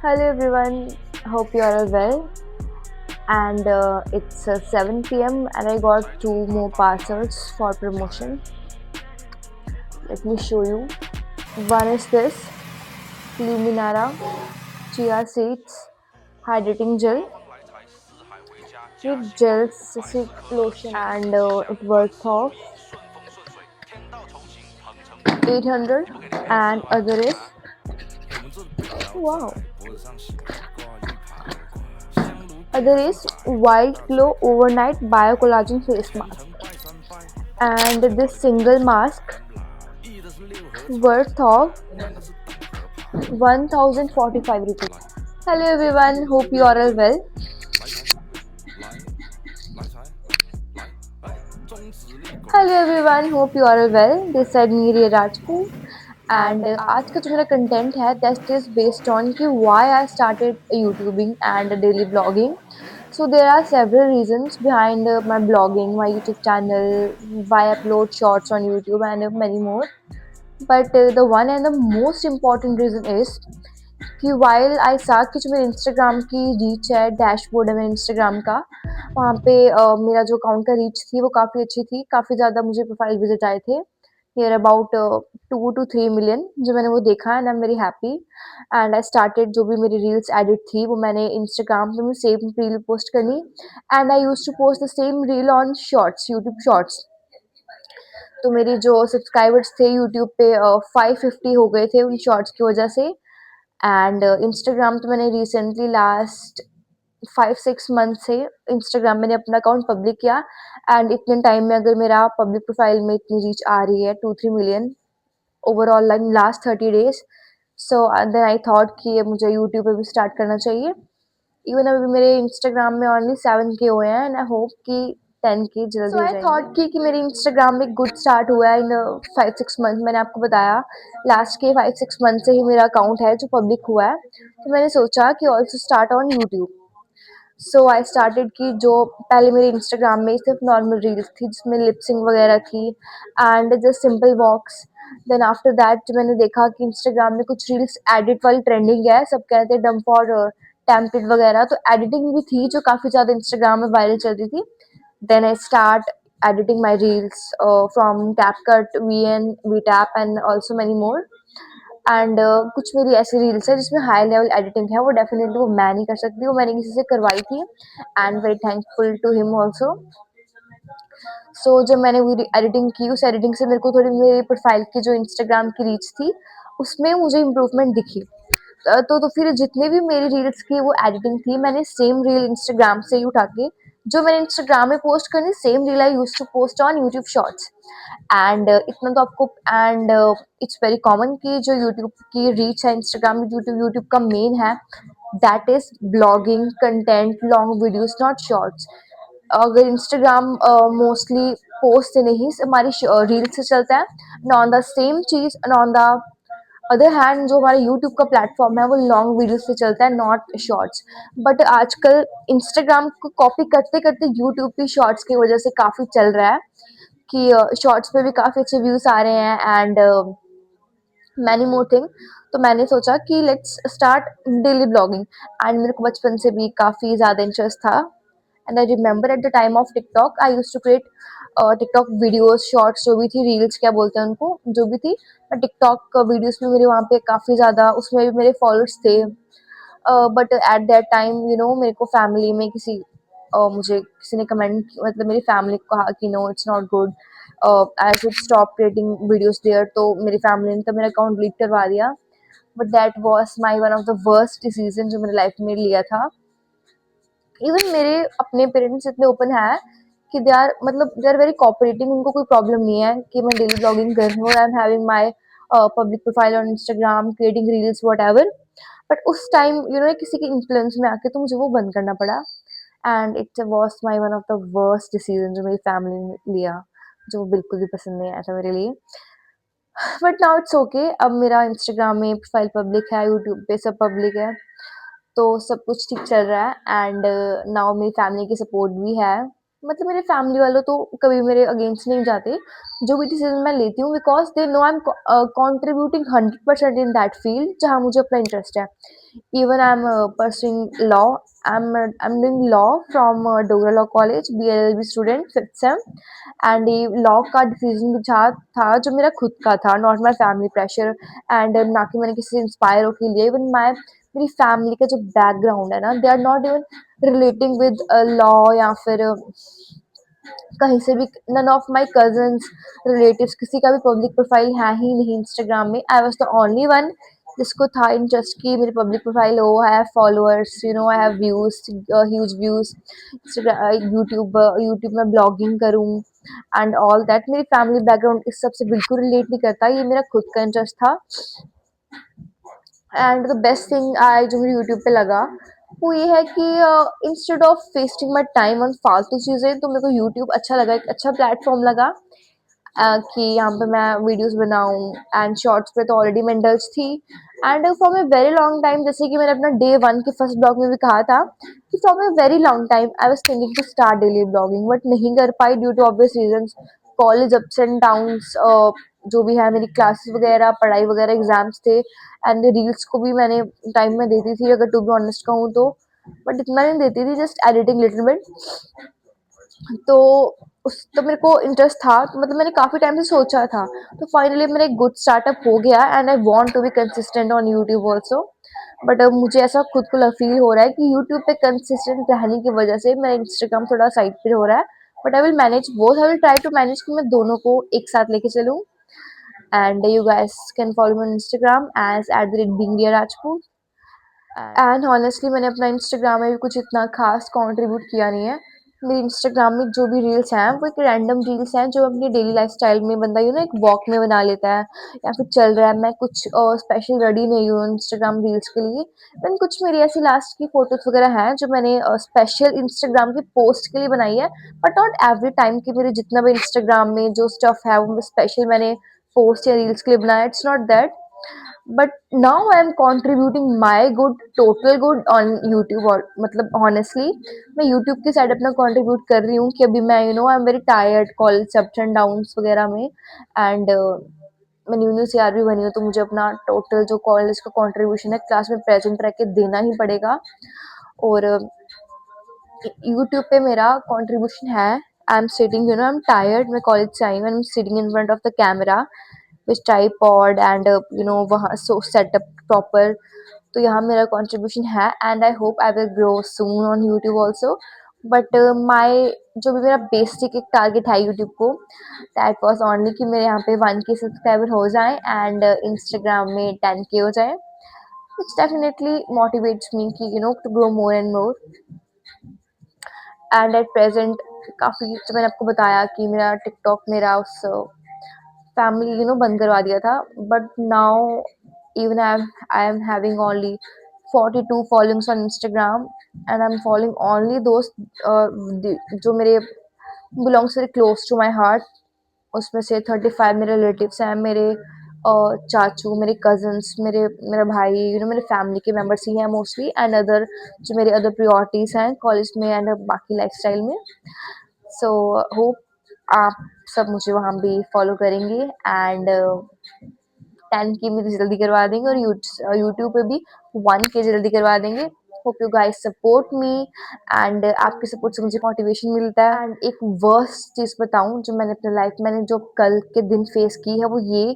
Hello everyone, hope you are all well. And it's 7 p.m. and I got two more parcels for promotion. Let me show you. One is this Luminara Chia Seeds Hydrating Gel with gel silic lotion, and it worth of 800. And other is wow. Other is Wild Glow Overnight Biocollagen Face Mask, and this single mask worth of 1045 rupees. Hello everyone, hope you are all well. Hello everyone, hope you are all well. This said me Riya Rajput, and आज का जो मेरा content है that is based on कि why I started YouTubing and daily vlogging. So there are several reasons behind my blogging, my YouTube channel, why I upload shorts on YouTube and many more. But the one and the most important reason is कि while I सा कि जो मेरे Instagram की reach है, dashboard है मेरे Instagram का, वहाँ पे मेरा जो अकाउंट का रीच थी वो काफ़ी अच्छी थी, काफ़ी ज़्यादा मुझे प्रोफाइल विजिट आए थे, नियर अबाउट 2 to 3 मिलियन, जो मैंने वो देखा and I am very happy. And I started जो भी मेरी रील्स एडिट थी वो मैंने इंस्टाग्राम पे मैं सेम रील पोस्ट करनी, and I used to post the same reel on shorts, YouTube shorts. तो मेरी जो सब्सक्राइबर्स थे यूट्यूब पे 550 हो गए थे उन शॉर्ट्स की वजह से. एंड इंस्टाग्राम तो मैंने रिसेंटली लास्ट 5-6 मंथ से इंस्टाग्राम मैंने अपना अकाउंट पब्लिक किया, एंड इतने टाइम में अगर मेरा पब्लिक प्रोफाइल में इतनी रीच आ रही है 2-3 million overall in last 30 days, so then I thought कि ये मुझे यूट्यूब पे भी स्टार्ट करना चाहिए. इवन अभी मेरे इंस्टाग्राम में ओनली 7K हुए हैं एंड आई होप कि 10K जल्दी हो जाएंगे. थॉट कि मेरे इंस्टाग्राम में गुड स्टार्ट हुआ है इन 5-6 मंथ. मैंने आपको बताया लास्ट के 5-6 मंथ से ही मेरा अकाउंट है जो पब्लिक हुआ है, तो मैंने सोचा कि also start on YouTube. So I started कि जो पहले मेरे इंस्टाग्राम में सिर्फ नॉर्मल रील्स थी जिसमें लिपसिंग वगैरह थी and just simple walks. Then after that जब मैंने देखा कि इंस्टाग्राम में कुछ रील्स एडिट वाली ट्रेंडिंग है, सब कहते हैं डम फॉर टेम्पलेट वगैरह, तो एडिटिंग भी थी जो काफ़ी ज़्यादा इंस्टाग्राम में वायरल चल रही थी. Then I start editing my reels from CapCut, VN, VTap and also many more. And कुछ मेरी ऐसी रील्स है जिसमें हाई लेवल एडिटिंग है, वो डेफिनेटली वो मैं नहीं कर सकती, वो मैंने किसी से करवाई थी and very thankful to him also. So जब मैंने वो एडिटिंग की, उस एडिटिंग से मेरे को थोड़ी मेरी प्रोफाइल की जो इंस्टाग्राम की रीच थी उसमें मुझे इम्प्रूवमेंट दिखी. तो फिर जितने भी मेरी रील्स की वो एडिटिंग थी मैंने सेम रील इंस्टाग्राम से ही उठा के जो मैंने इंस्टाग्राम में पोस्ट करनी same reel I used to post on YouTube shorts. And इतना तो आपको, एंड इट्स वेरी कॉमन कि जो यूट्यूब की रीच है इंस्टाग्राम में, यूट्यूब यूट्यूब का मेन है, that is blogging content, long videos, not shorts. अगर इंस्टाग्राम मोस्टली पोस्ट से नहीं हमारी रील से चलता है, एंड ऑन द सेम चीज and on the other hand जो हमारा यूट्यूब का प्लेटफॉर्म है वो लॉन्ग वीडियो से चलता है, नॉट शॉर्ट्स. बट आजकल इंस्टाग्राम को कॉपी करते करते यूट्यूब की शॉर्ट्स की वजह से काफ़ी चल रहा है कि शॉर्ट्स पे भी काफ़ी अच्छे व्यूज़ आ रहे हैं एंड मैनी मोर थिंग. तो मैंने सोचा कि let's start daily blogging. And मेरे को बचपन से भी काफ़ी ज़्यादा इंटरेस्ट था, and I remember at the time of TikTok I used to create TikTok videos, shorts जो भी थी, रील्स क्या बोलते हैं उनको, जो भी थी, मैं टिकटॉक वीडियोस में मेरे वहाँ पे काफ़ी ज़्यादा उसमें भी मेरे फॉलोअर्स थे. बट एट दैट टाइम मेरे को फैमिली में मुझे किसी ने कमेंट, मतलब मेरी फैमिली को कहा कि no it's not good, I should stop creating videos there. तो मेरी फैमिली ने तो मेरा अकाउंट डिलीट करवा दिया. But that was my one of the worst decision जो मैंने लाइफ में लिया था. इवन मेरे अपने पेरेंट्स इतने ओपन है कि दे आर वेरी कोऑपरेटिंग, उनको कोई प्रॉब्लम नहीं है कि मैं डेली ब्लॉगिंग कर रही हूँ, आई am having my public profile on Instagram, creating reels what ever. But उस टाइम किसी के इन्फ्लुएंस में आके तो मुझे वो बंद करना पड़ा, and it was my one of the worst decision जो मेरी फैमिली ने लिया, जो बिल्कुल भी पसंद नहीं आया था मेरे लिए. बट नाउ इट्स ओके, अब मेरा इंस्टाग्राम में प्रोफाइल पब्लिक है, यूट्यूब पे सब पब्लिक है, तो सब कुछ ठीक चल रहा है. एंड नाउ मेरी फैमिली की सपोर्ट भी है. मतलब मेरे फैमिली वालों तो कभी मेरे अगेंस्ट नहीं जाते, जो भी डिसीजन मैं लेती हूँ, because they know I am contributing 100% in that field जहाँ मुझे अपना इंटरेस्ट है। Even I am pursuing law, I am doing law from Dogra law college, BLLB student, 5th same. And ये लॉ का डिसीजन था जो मेरा खुद का था, not my family pressure, and ना कि मैंने किसी से इंस्पायर होकर लिया। इवन माई मेरी फैमिली का जो बैकग्राउंड है ना, they are not even relating with law, या फिर कहीं से भी none of my cousins, relatives, किसी का भी पब्लिक प्रोफाइल है ही नहीं इंस्टाग्राम में। I was the only one जिसको था इंटरेस्ट की मेरी पब्लिक प्रोफाइल हो, I have followers, you know, I have views, huge views, YouTube में ब्लॉगिंग करूँ एंड ऑल दैट। मेरी फैमिली बैकग्राउंड इस सब से बिल्कुल रिलेट नहीं करता, ये मेरा खुद का इंटरेस्ट था। And the best thing I जो मुझे यूट्यूब पे लगा वो ये है कि instead of wasting my time on फालतू चीज़ें, तो मेरे को यूट्यूब अच्छा लगा, एक अच्छा प्लेटफॉर्म लगा कि यहाँ पे मैं वीडियोस बनाऊँ। एंड शॉर्ट्स पे तो ऑलरेडी मैं इंडल्ज थी, and from a very long time, जैसे कि मैंने अपना डे 1 के फर्स्ट ब्लॉग में भी कहा था कि from a very long time I was thinking to start daily blogging, but नहीं कर पाई due to obvious reasons, college ups and downs, जो भी है, मेरी क्लासेस वगैरह, पढ़ाई वगैरह, एग्जाम्स थे। एंड रील्स को भी मैंने टाइम में देती थी, अगर टू बी ऑनेस्ट कहूँ तो, बट इतना नहीं देती थी, जस्ट एडिटिंग लिटिल बिट। तो उस तो मेरे को इंटरेस्ट था, तो मतलब मैंने काफ़ी टाइम से सोचा था, तो फाइनली मेरा एक गुड स्टार्टअप हो गया, and I want to be consistent on YouTube also. But अब मुझे ऐसा खुद को फील हो रहा है कि यूट्यूब पे कंसिस्टेंट रहने की वजह से मेरा इंस्टाग्राम थोड़ा साइड पे हो रहा है। But I will manage both, I will try to manage कि मैं दोनों को एक साथ लेके चलूँ। And you guys can follow me on Instagram as @BingriaRajput। And honestly मैंने अपना इंस्टाग्राम में भी कुछ इतना खास कंट्रीब्यूट किया नहीं है। मेरे इंस्टाग्राम में जो भी रील्स हैं वो एक रैंडम रील्स हैं जो अपनी डेली लाइफस्टाइल में बंदा यू ना एक वॉक में बना लेता है, या फिर चल रहा है, मैं कुछ स्पेशल रेडी नहीं हूँ इंस्टाग्राम रील्स के लिए। देन कुछ मेरी ऐसी लास्ट की फोटोज वगैरह हैं जो मैंने स्पेशल इंस्टाग्राम की पोस्ट के लिए बनाई है, बट नॉट एवरी टाइम कि मेरे जितना भी इंस्टाग्राम में जो स्टफ है वो स्पेशल मैंने पोस्ट या रील्स के लिए बनाया, it's not that. But now I am contributing my good, total good on YouTube, और मतलब ऑनेस्टली मैं यूट्यूब की साइड अपना कॉन्ट्रीब्यूट कर रही हूँ कि अभी मैं you know I am very tired college ups and downs वगैरह में। एंड मैं न्यू CRB बनी हूँ, तो मुझे अपना टोटल जो कॉलेज का कॉन्ट्रीब्यूशन है क्लास में प्रेजेंट रह के देना ही पड़ेगा। और यूट्यूब पे मेरा कॉन्ट्रीब्यूशन है, I am sitting, you know, I am tired, मैं कॉलेज से आई हूँ, I am sitting in front of the camera with tripod and you know वहाँ सो सेटअप प्रॉपर। तो यहाँ मेरा कंट्रीब्यूशन है, and I hope I will grow soon on YouTube also. But my जो भी मेरा बेसिक एक टारगेट है यूट्यूब को, दैट वॉज ओनली कि मेरे यहाँ पे 1K सब्सक्राइबर हो जाए एंड इंस्टाग्राम में 10K हो जाए, विच डेफिनेटली मोटिवेट्स मी कि you know to grow more and more. And at present काफ़ी, जो मैंने आपको बताया कि मेरा टिकटॉक मेरा उस फैमिली यू नो बंद करवा दिया था, but now even I am having only 42 followings on Instagram, and I am following only दोस्त जो मेरे belongs very close to my heart. उसमें से 35 मेरे रिलेटिव्स हैं, मेरे चाचू, मेरे कजन्स, मेरा भाई, यू नो मेरे फैमिली के मेम्बर्स ही हैं मोस्टली, एंड अदर जो मेरे अदर प्रियोरिटीज़ हैं कॉलेज में एंड बाकी लाइफस्टाइल में। सो होप आप सब मुझे वहाँ भी फॉलो करेंगे, एंड 10K मेरी जल्दी करवा देंगे, और यूट्यूब पे भी 1K जल्दी करवा देंगे। Hope you guys support me, and आपके सपोर्ट से मुझे मोटिवेशन मिलता है। एंड एक वर्स्ट चीज़ बताऊँ जो मैंने अपने लाइफ मैंने जो कल के दिन फेस की है, वो ये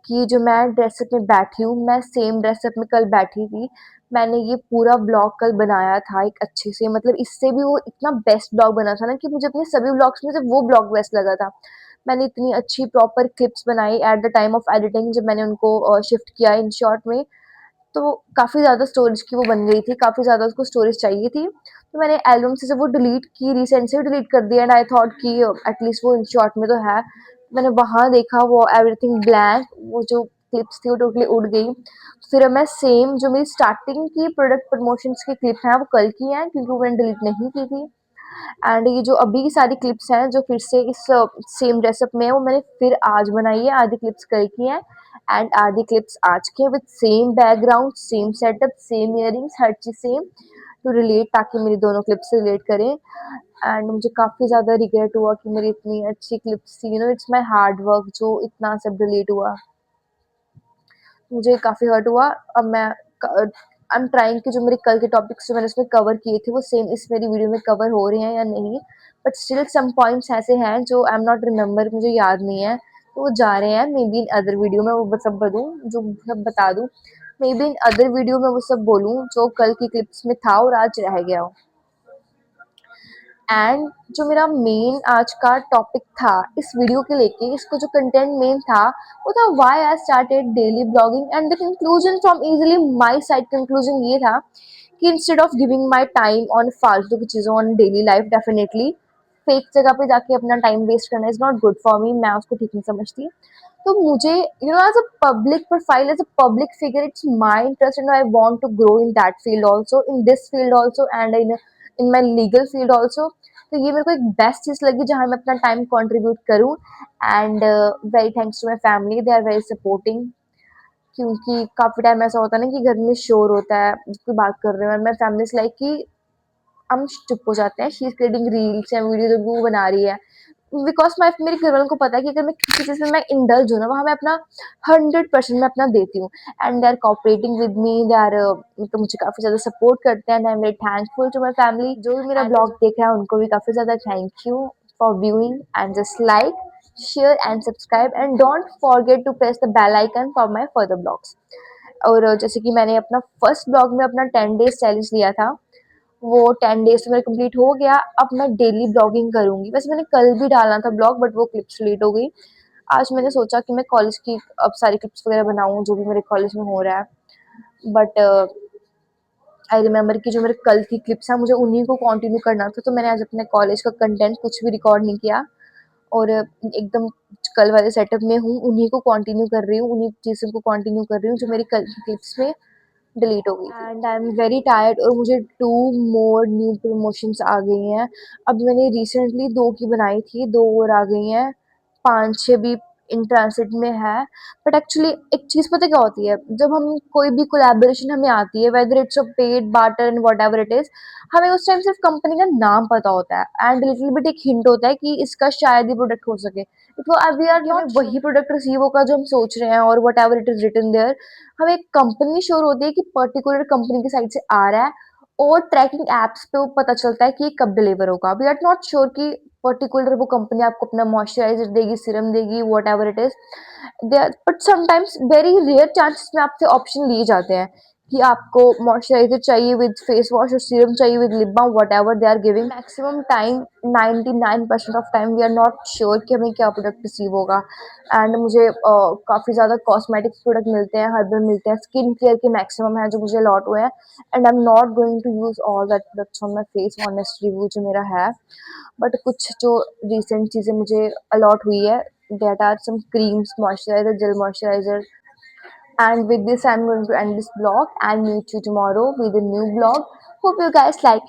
कि जो मैं ड्रेसअप में बैठी हूँ, मैं सेम ड्रेसअप में कल बैठी थी। मैंने ये पूरा ब्लॉग कल बनाया था एक अच्छे से, मतलब इससे भी वो इतना बेस्ट ब्लॉग बना था ना कि मुझे अपने सभी ब्लॉग्स में से वो ब्लॉग बेस्ट लगा था। मैंने इतनी अच्छी प्रॉपर क्लिप्स बनाई eight the time of editing, जब मैंने उनको शिफ्ट किया इन शॉर्ट में, तो काफ़ी ज़्यादा स्टोरेज की वो बन गई थी, काफ़ी ज़्यादा उसको स्टोरेज चाहिए थी। तो मैंने एल्बम से वो डिलीट की, रिसेंट से डिलीट कर दिया, एंड आई थॉट कि एटलीस्ट वो इन शॉर्ट में तो है। मैंने वहाँ देखा वो एवरीथिंग ब्लैंक, वो जो क्लिप्स थी वो टोटली उड़ गई। फिर मैं सेम जो मेरी स्टार्टिंग की प्रोडक्ट प्रमोशंस की क्लिप हैं वो कल की हैं, क्योंकि वो मैंने डिलीट नहीं की थी। एंड ये जो अभी की सारी क्लिप्स हैं जो फिर से इस सेम ड्रेसअप में है, वो मैंने फिर आज बनाई है, आधी क्लिप्स कल की हैं एंड आधी क्लिप्स आज की है, with same background, same setup, same earrings, हर चीज़ सेम। टू रिलेट, ताकि मेरी दोनों क्लिप्स रिलेट करें। एंड मुझे काफ़ी ज़्यादा रिग्रेट हुआ कि मेरी इतनी अच्छी क्लिप्स थी, इट्स माई हार्ड वर्क जो इतना सब डिलीट हुआ। मुझे काफ़ी हर्ट हुआ। अब मैं आई एम ट्राइंग कि जो मेरे कल के टॉपिक्स जो मैंने उसमें कवर किए थे वो सेम इस मेरी वीडियो में कवर हो रहे हैं या नहीं, बट स्टिल सम पॉइंट्स ऐसे हैं जो आई एम नॉट रिमेंबर, मुझे याद नहीं है, तो वो जा रहे हैं। May be in other video में वो सब बदूँ, जो सब बता दूँ। May be in other video में वो सब बोलूँ जो कल की क्लिप्स में था और आज रह गया हो। एंड जो मेरा मेन आज का टॉपिक था इस वीडियो के लेके, इसको जो कंटेंट मेन था वो था why I started daily blogging. And the conclusion from easily my side, conclusion ये था कि instead of giving my time on फालतू की चीज़ों on daily life, definitely fake जगह पे जाके अपना टाइम वेस्ट करना is not good for me, मैं उसको ठीक नहीं समझती। तो मुझे as a public profile, as a public figure, it's my interest and I want to grow in that field also, in this field also, and in my legal field also. तो ये मेरे को एक बेस्ट चीज़ लगी जहाँ मैं अपना time contribute करूँ। And very thanks to my family, they are very supporting. क्योंकि काफ़ी टाइम ऐसा होता है ना कि घर में शोर होता है, जिसकी बात कर रहे हैं, और मैं फैमिली से लाइक कि हम चुप हो जाते हैं, शी इज क्रिएटिंग रील्स या वीडियो जो वो बना रही है। बिकॉज माई मेरे घर वालों को पता है कि अगर मैं किसी चीज़ में मैं इंडल्ज हूँ ना, वहाँ मैं अपना 100% मैं अपना देती हूँ। And they are cooperating with me, they are मतलब मुझे काफ़ी ज़्यादा सपोर्ट करते हैं। And I am very thankful to my family. जो भी मेरा ब्लॉग देख रहा है उनको भी काफ़ी ज़्यादा thank you for viewing, and just like, share and subscribe, and don't forget to press the bell icon for my further blogs. और जैसे कि मैंने अपना फर्स्ट ब्लॉग में अपना 10 डेज चैलेंज लिया था, वो 10 डेज तो मेरा कंप्लीट हो गया। अब मैं डेली ब्लॉगिंग करूँगी। वैसे मैंने कल भी डालना था ब्लॉग, बट वो क्लिप्स डिलीट हो गई। आज मैंने सोचा कि मैं कॉलेज की अब सारी क्लिप्स वगैरह बनाऊँ जो भी मेरे कॉलेज में हो रहा है। बट आई रिमेंबर कि जो मेरे कल की क्लिप्स हैं मुझे उन्हीं को कंटिन्यू करना था, तो मैंने आज अपने कॉलेज का कंटेंट कुछ भी रिकॉर्ड नहीं किया, और एकदम कल वाले सेटअप में हूँ, उन्हीं को कंटिन्यू कर रही हूँ, उन्हीं चीज़ों को कंटिन्यू कर रही हूँ जो मेरी कल की क्लिप्स में डिलीट हो गई थी। And I am very tired, और मुझे 2 मोर न्यू प्रमोशंस आ गई हैं। अब मैंने रिसेंटली 2 की बनाई थी, 2 और आ गई हैं, 5-6 भी इन ट्रांसिट में है। बट एक्चुअली एक चीज़ पता क्या होती है, जब हम कोई भी कोलैबोरेशन हमें आती है, whether it's a paid barter and whatever it is, हमें उस टाइम सिर्फ कंपनी का नाम पता होता है एंड लिटिल बिट एक हिंट होता है कि इसका शायद ही प्रोडक्ट हो सके। तो अब वी आर नॉट वही प्रोडक्ट रिसीव होगा जो हम सोच रहे हैं, और whatever it is written there. हमें एक कंपनी श्योर होती है कि पर्टिकुलर कंपनी की साइड से आ रहा है, और ट्रैकिंग एप्स पे वो पता चलता है कि ये कब डिलीवर होगा। वी आर नॉट श्योर कि पर्टिकुलर वो कंपनी आपको अपना मॉइस्चराइजर देगी, सीरम देगी, whatever it is they, but sometimes very rare chances में आपसे ऑप्शन लिए जाते हैं कि आपको मॉइस्चराइजर चाहिए विद फेस वॉश और सीरम चाहिए with lip balm, whatever they are giving. Maximum time 99% of time we are not sure कि हमें क्या प्रोडक्ट रिसीव होगा। एंड मुझे काफ़ी ज़्यादा कॉस्मेटिक्स प्रोडक्ट मिलते हैं, हर्बल मिलते हैं, स्किन केयर के मैक्सिमम है जो मुझे अलॉट हुए हैं। And I am not going to use all that products on my face, honest review जो मेरा है। बट कुछ जो रिसेंट चीज़ें मुझे अलॉट हुई है, that are some creams, moisturizer, gel moisturizer. And with this, I'm going to end this vlog and meet you tomorrow with a new vlog. Hope you guys like.